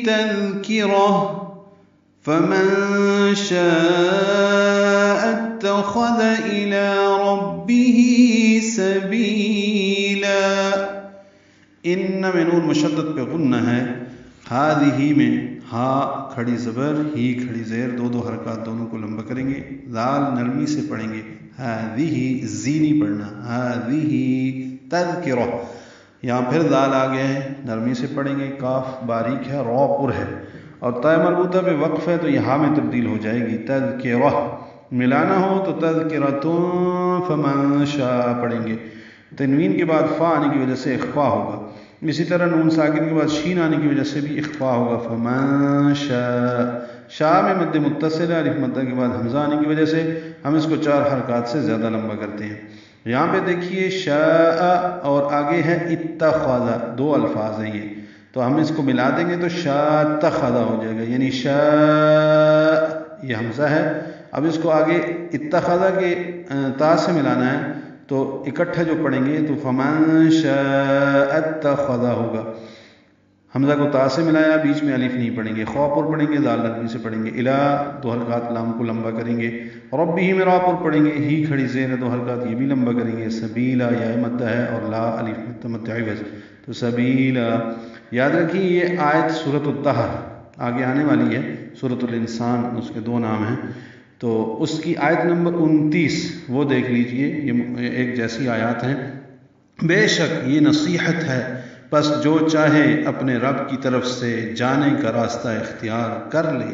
تذكرة فمن شاء اتخذ إلى ربه سبيلا. ان میں نون مشدد پہ غنہ ہے، ہادہ میں ہا کھڑی زبر ہی کھڑی زیر، دو حرکات دونوں کو لمبا کریں گے. ذال نرمی سے پڑھیں گے، ہادہ زی نہیں پڑھنا، ہادہ تذکرہ. یہاں پھر ذال آگے ہے، نرمی سے پڑھیں گے. کاف باریک ہے، را پر ہے، اور تا مربوطہ پہ وقف ہے تو یہاں میں تبدیل ہو جائے گی. تذکرہ ملانا ہو تو تذکرۃ فمن شاء پڑھیں گے. تنوین کے بعد فا آنے کی وجہ سے اخفا ہوگا. اسی طرح نون ساکن کے بعد شین آنے کی وجہ سے بھی اخفا ہوگا. فمن شاء، شاء میں مد متصل ہے، الف مدہ کے بعد حمزہ آنے کی وجہ سے ہم اس کو 4 حرکات سے زیادہ لمبا کرتے ہیں. یہاں پہ دیکھیے شاء اور آگے ہے اتخذ، 2 الفاظ ہیں یہ، تو ہم اس کو ملا دیں گے تو شاء اتخذ ہو جائے گا. یعنی شاء یہ حمزہ ہے، اب اس کو آگے اتخذ کے تا سے ملانا ہے تو اکٹھا جو پڑھیں گے تو فمن شاء اتخذ ہوگا. حمزہ کو تا سے ملایا، بیچ میں الف نہیں پڑھیں گے. خوا پر پڑھیں گے، دال نرمی سے پڑھیں گے. الا 2 حرکات لام کو لمبا کریں گے. ربہ میں را پر پڑھیں گے، ہی کھڑی زیر ہے، 2 حرکات یہ بھی لمبا کریں گے. سبیلا یا مدہ ہے اور لا الف مد عوض، تو سبیلا. یاد رکھیے یہ آیت سورۃ الطہر آگے آنے والی ہے، سورۃ الانسان اس کے 2 نام ہیں، تو اس کی آیت نمبر 29 وہ دیکھ لیجئے. یہ ایک جیسی آیات ہیں. بے شک یہ نصیحت ہے، پس جو چاہے اپنے رب کی طرف سے جانے کا راستہ اختیار کر لے.